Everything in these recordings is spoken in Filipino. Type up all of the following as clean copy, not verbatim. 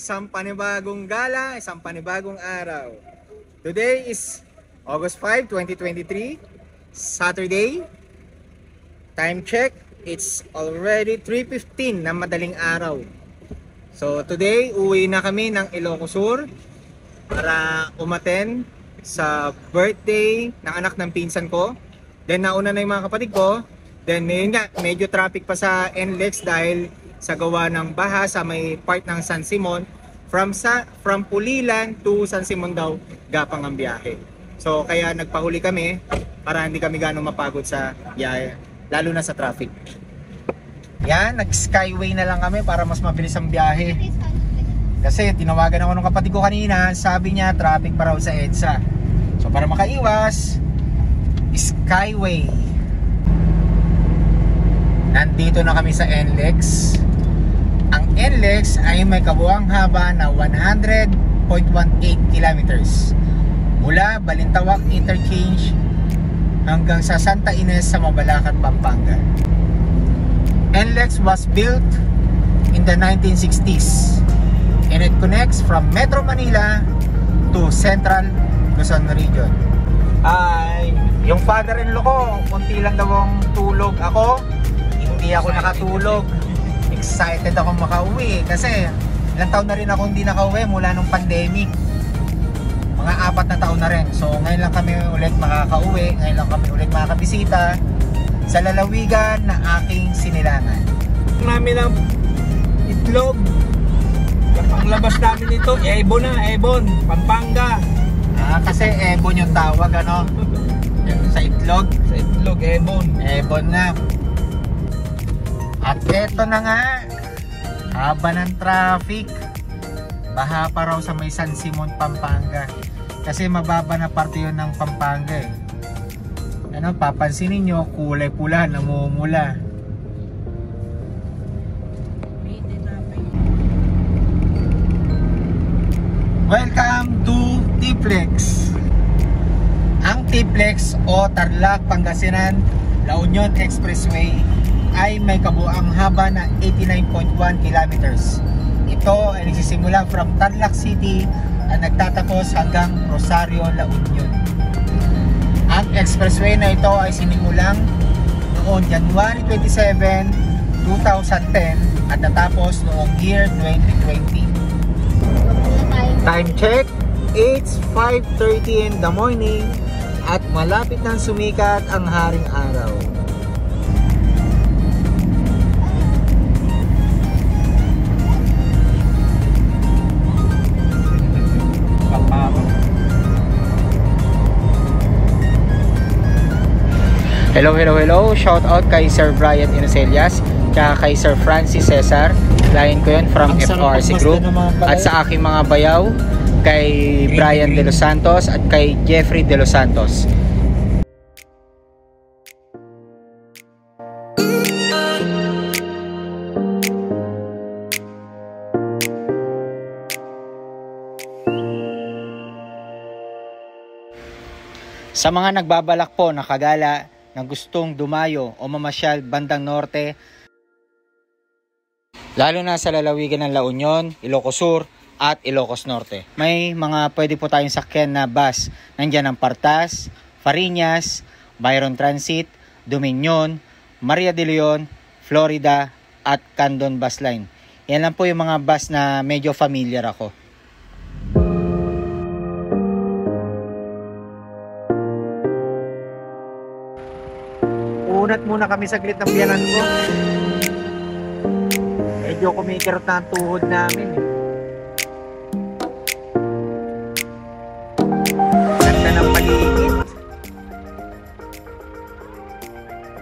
isang panibagong gala, isang panibagong araw. Today is August 5, 2023, Saturday. Time check, it's already 3:15 na madaling araw. So today, uwi na kami ng Ilocos Sur para umattend sa birthday ng anak ng pinsan ko. Then nauna na yung mga kapatid ko. Then medyo traffic pa sa NLEX dahil sa gawa ng baha sa may part ng San Simon. From Pulilan to San Simon daw gapang ang biyahe. So kaya nagpahuli kami para hindi kami gano'ng mapagod sa biyahe, lalo na sa traffic. Yan, nag-skyway na lang kami para mas mabilis ang biyahe. Kasi tinawagan ako ng kapatid ko kanina, sabi niya traffic pa raw sa EDSA. So para makaiwas, skyway. Nandito na kami sa NLEX. Ang NLEX ay may kabuuang haba na 100.18 kilometers mula Balintawak Interchange hanggang sa Santa Ines sa Mabalacat, Pampanga. NLEX was built in the 1960s and it connects from Metro Manila to Central Luzon region. Yung father-in-law ko, kunti lang daw ang tulog. Ako, hindi ako nakatulog. Excited ako makauwi kasi ilang taon na rin ako hindi nakauwi mula nung pandemic. Mga 4 na taon na rin. So ngayon lang kami ulit makakauwi, ngayon lang kami ulit makakabisita sa lalawigan na aking sinilangan. Namin ang itlog. Ang labas namin ito, Ebon, Pampanga. Kasi Ebon yung tawag, ano? Sa itlog? Sa itlog, Ebon na. At eto na nga, haba ng traffic. Baha pa raw sa may San Simon, Pampanga. Kasi mababa na parte yun ng Pampanga eh. Ano, papansinin nyo, kulay pula, namumula. Welcome to T-Flex. Ang T-Flex o Tarlac, Pangasinan, La Union Expressway ay may kabuuang haba na 89.1 kilometers. Ito ay nagsisimula from Tarlac City at nagtatapos hanggang Rosario, La Union. Ang expressway na ito ay sinimulang noong January 27, 2010 at natapos noong year 2020. Time check, it's 5:30 in the morning at malapit nang sumikat ang haring araw. Hello. Shout out kay Sir Brian Inocellas, kaya kay Sir Francis Cesar. Lain ko yun from FRC Group. At sa aking mga bayaw, kay Brian De Los Santos at kay Jeffrey De Los Santos. Sa mga nagbabalak po na kagala na gustong dumayo o mamasyal bandang norte, lalo na sa lalawigan ng La Union, Ilocos Sur at Ilocos Norte, may mga pwede po tayong sakyan na bus. Nandiyan ang Partas, Fariñas, Byron Transit, Dominion, Maria de Leon, Florida at Candon Bus Line. Yan lang po yung mga bus na medyo familiar ako. Unat muna kami saglit ng biyanan ko. Medyo kumikirot na ang tuhod namin eh. Ganda ng paligid.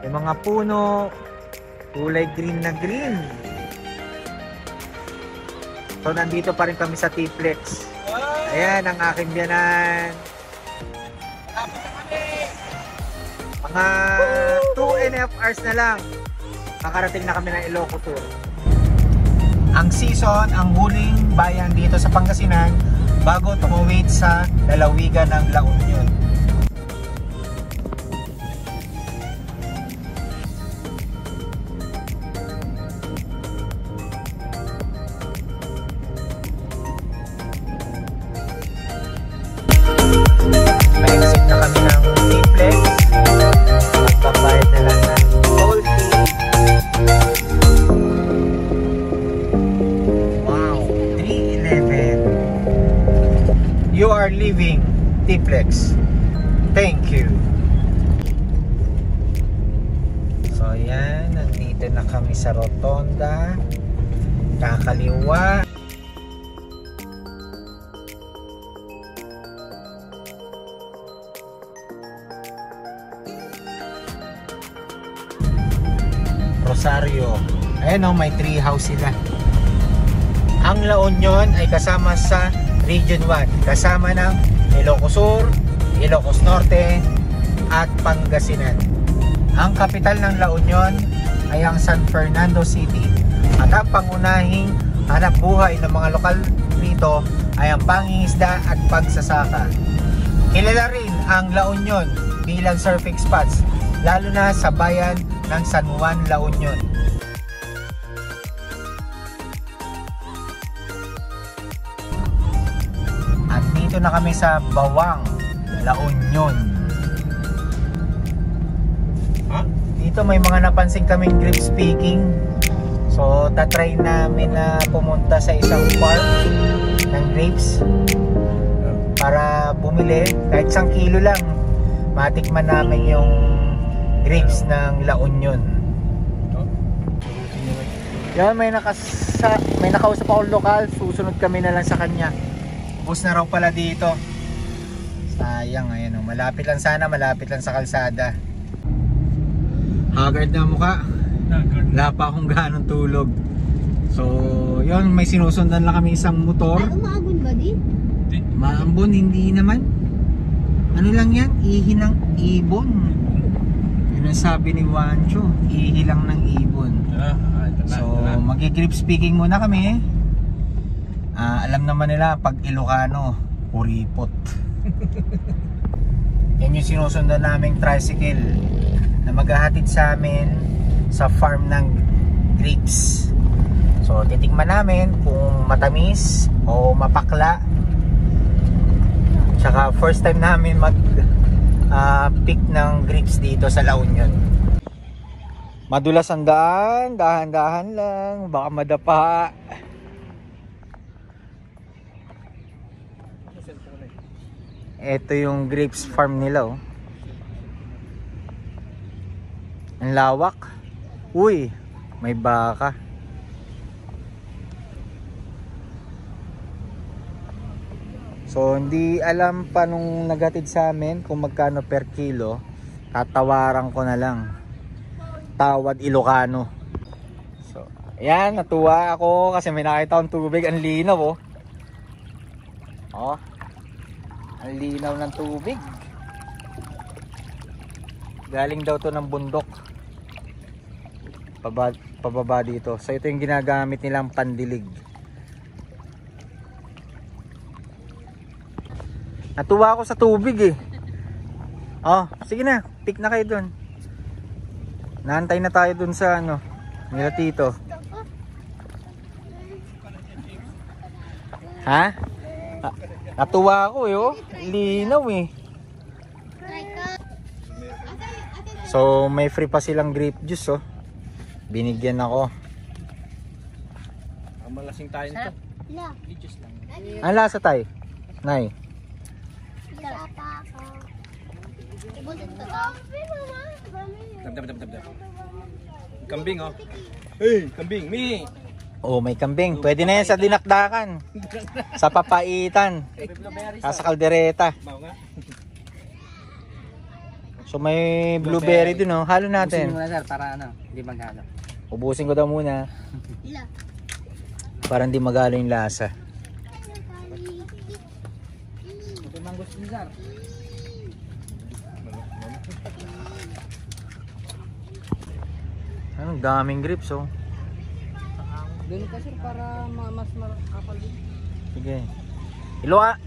Yung mga puno, kulay green na green. So nandito pa rin kami sa T-Flex. Ayan ang aking biyanan. Mga 2.5 hours na lang makarating na kami ng Ilocos Sur. Ang season, ang huling bayan dito sa Pangasinan bago tumawid sa lalawigan ng La Union. T-Flex. Thank you. So yan, nandito na kami sa Rotonda. Kakaliwa. Rosario. Ayan o, may tree house sila. Ang La Union ay kasama sa Region 1. Kasama ng Ilocos Sur, Ilocos Norte, at Pangasinan. Ang kapital ng La Union ay ang San Fernando City. At ang pangunahing hanap buhay ng mga lokal rito ay ang pangingisda at pagsasaka. Kilala rin ang La Union bilang surfing spots, lalo na sa bayan ng San Juan, La Union. At dito na kami sa Bawang, La Union. Ha? Dito may mga napansin kaming grapes picking. So tatry namin na pumunta sa isang farm ng grapes para bumili kahit 1 kilo lang. Matikman namin yung grapes ng La Union. Yan, may nakausap akong lokal. Susunod kami na lang sa kanya. Bus na raw pala dito. Sayang, ayan o. Malapit lang sana, malapit lang sa kalsada. Haggard na mukha. Wala pa akong ganong tulog. So, yun, may sinusundan lang kami isang motor. Maambon ba din? Maambon, hindi naman. Ano lang yan? Ihi ng ibon. Yun ang sabi ni Wancho. Ihi lang ng ibon. So, mag-grip speaking muna kami. Alam naman nila pag Ilocano, kuripot. Yan yung sinusundan naming tricycle na maghahatid sa amin sa farm ng grapes. So titikman namin kung matamis o mapakla. Tsaka first time namin mag pick ng grapes dito sa La Union. Madulas ang daan, dahan-dahan lang, baka madapa. Ito yung grapes farm nila, oh. Ang lawak. Uy, may baka. So hindi alam pa nung naghatid sa amin kung magkano per kilo. Tatawaran ko na lang. Tawad Ilocano. So ayan, natuwa ako kasi may nakita akong tubig. Ang linaw, oh. Oh, ang linaw ng tubig. Galing daw to ng bundok pababa dito. So ito yung ginagamit nilang pandilig. Natuwa ako sa tubig eh. Oh, sige na, pick na kayo dun. Naantay na tayo dun sa ano nila tito. Ha? Natuwa ako eh, oh. Linaw eh. So may free pa silang grape juice, oh. Binigyan ako. Malasing tayo nito. Ang lasa tayo? Nay. Kambing, oh. Hey, kambing, mi. Oh, may kambing. Pwede na yan sa dinakdakan. Sa papaitan. Sa kaldereta. So may blueberry din, oh. Halo natin. Ubusin mo na, sir, para ano, hindi maghalo. Ubusin ko daw muna. Para hindi magalo yung lasa. Ito mang gusto niyo, sir. Anong daming grapes, oh. Doon ka, sir, para mas makapal din. Sige.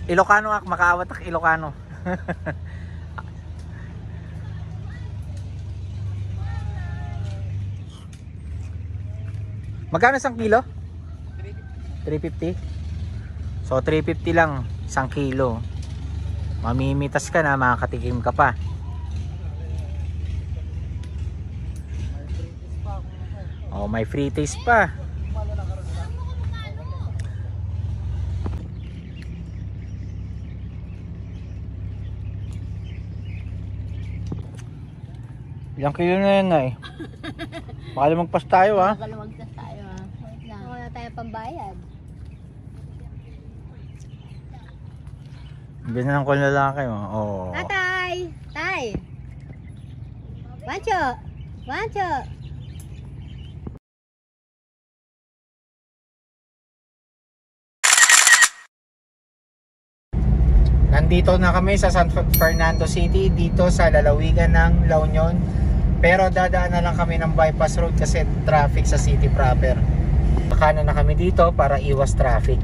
Ilocano ak, makaawat ak Ilocano. Magkano 1 kilo? 350. So 350 lang 1 kilo. Mamimitas ka na, makakatikim ka pa. Oh, may free taste pa. Ilang kilo na yan ay? Baka lumagpas tayo ha. Makalumagtas tayo ha. Wait lang. Wala tayo pambayad. Binahan ko na lalaki mo. Oo. Tatay! Tay! Wancho! Wancho! Nandito na kami sa San Fernando City, dito sa lalawigan ng La Union. Pero dadaan na lang kami ng bypass road kasi traffic sa city proper. Kanan na kami dito para iwas traffic.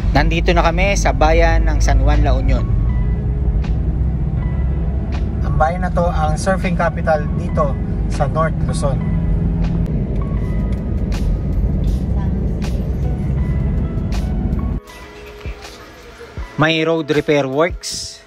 Nandito na kami sa bayan ng San Juan, La Union. Ang bayan na to ang surfing capital dito sa North Luzon. May road repair works.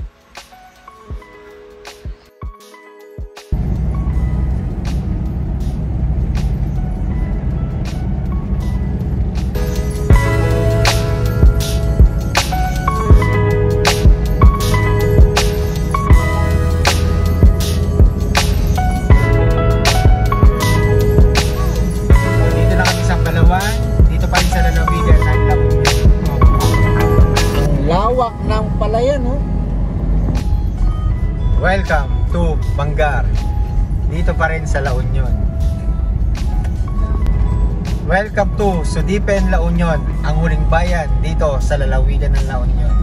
Dito na kami sa Palawan. Dito pa rin sa lalawigan ng La Union. Lawak ng palayan, no? Welcome to Bangar. Dito pa rin sa La Union. Welcome to Sudipen, La Union, ang huling bayan dito sa lalawigan ng La Union.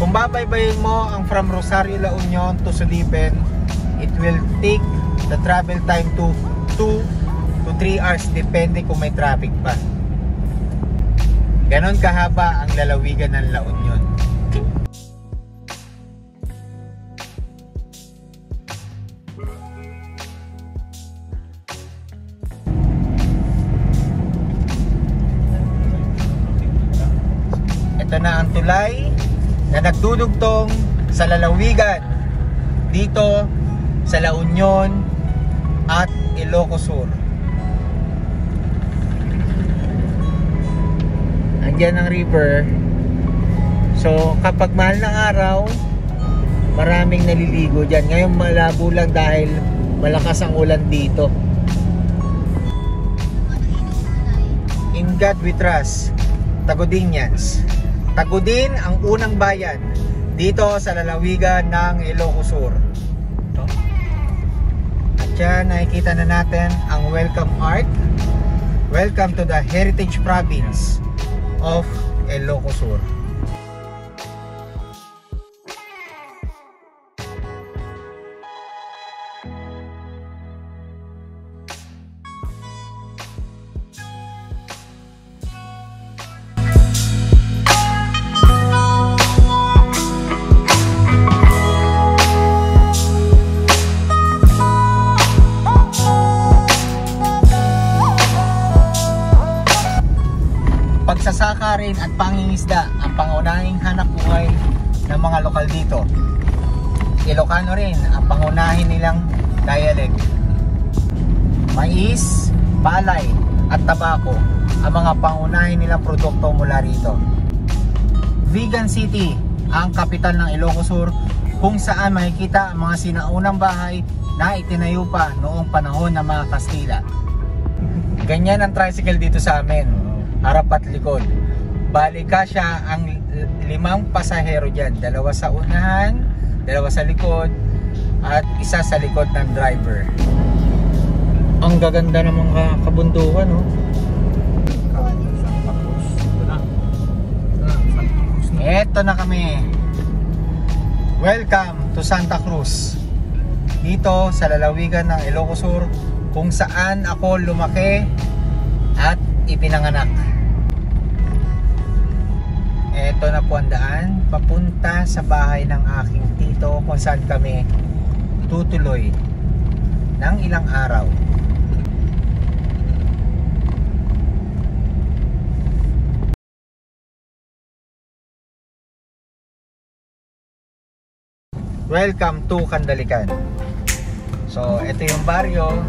Kung babaybayin mo ang from Rosario, La Union to Sudipen, it will take the travel time to 2 to 3 hours depende kung may traffic pa. Ganon kahaba ang lalawigan ng La Union. Ito na ang tulay na nagdudugtong sa lalawigan dito sa La Union at Ilocos Sur. Andiyan ang river. So kapag mahal ng araw, maraming naliligo dyan. Ngayon malabo lang dahil malakas ang ulan dito. In God we trust. Tagudinians. Tagudin ang unang bayan dito sa lalawigan ng Ilocos Sur. At yan, nakikita na natin ang welcome art. Welcome to the Heritage Province of Ilocos Sur. Pagsasaka rin at pangingisda ang pangunahing hanap buhay ng mga lokal dito. Ilocano rin ang pangunahin nilang dialect. Mais, palay at tabako ang mga pangunahin nilang produkto mula rito. Vigan City ang kapital ng Ilocos Sur, kung saan makikita ang mga sinaunang bahay na itinayo pa noong panahon ng mga Kastila. Ganyan ang tricycle dito sa amin, harap at likod. Bali kasya ang 5 pasahero dyan, 2 sa unahan, 2 sa likod, at 1 sa likod ng driver. Ang gaganda ng mga kabundukan, no? Eto na kami. Welcome to Santa Cruz, dito sa lalawigan ng Ilocos Sur, kung saan ako lumaki at ipinanganak. Eto na po ang daan papunta sa bahay ng aking tito, kung saan kami tutuloy ng ilang araw. Welcome to Candalican. So, ito yung baryo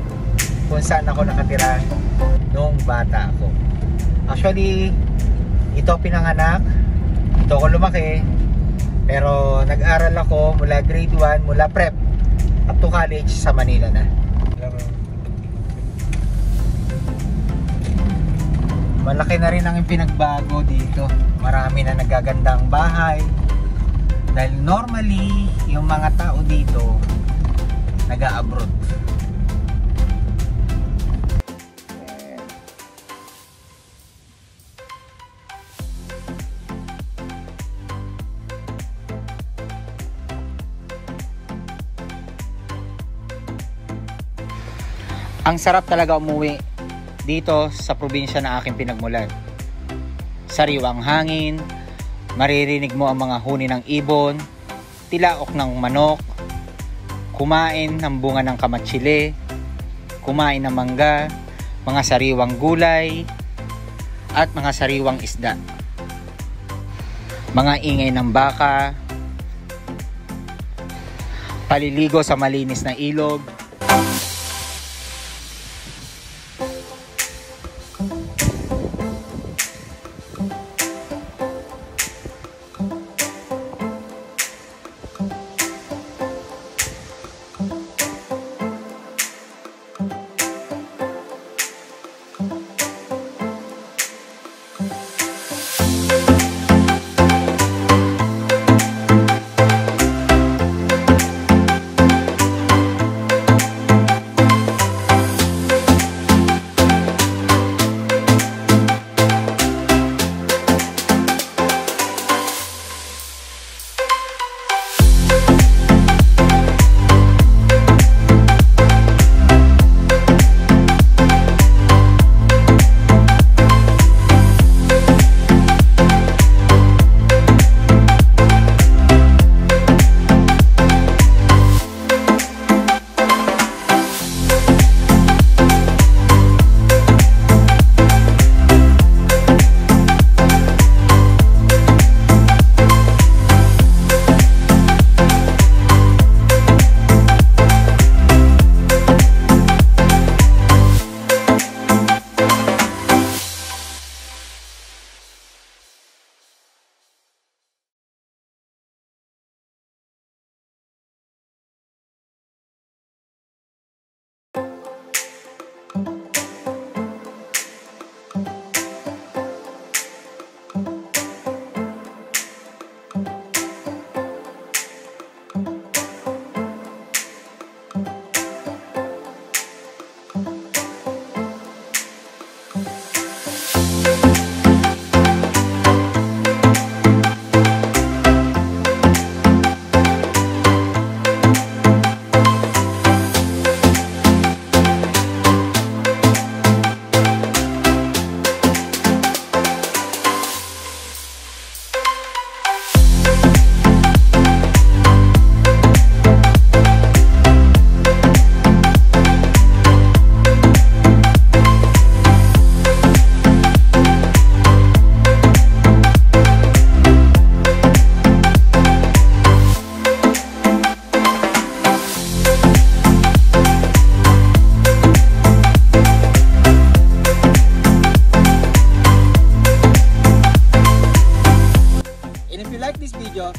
kung saan ako nakatira noong bata ako. Actually, ito pinanganak, ito ako lumaki, Pero nag-aral ako mula grade 1, mula prep up to college sa Manila na. Malaki na rin ang pinagbago dito. Marami na nagagandang bahay. Dahil normally, yung mga tao dito nag-a-abroad. Ang sarap talaga umuwi dito sa probinsya na aking pinagmulan. Sariwang hangin, maririnig mo ang mga huni ng ibon, tilaok ng manok, kumain ng bunga ng kamatsili, kumain ng mangga, mga sariwang gulay, at mga sariwang isda. Mga ingay ng baka, paliligo sa malinis na ilog,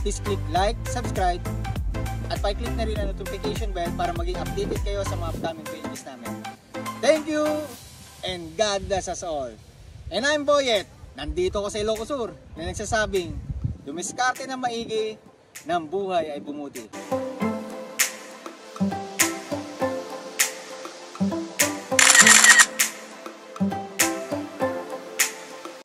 please click like, subscribe, at pa-click na rin ang notification bell para maging updated kayo sa mga upcoming videos namin. Thank you, and God bless us all. And I'm Boyet, nandito ko sa Ilocos Sur, na nagsasabing, dumiskarte ng maigi, ng buhay ay bumuti.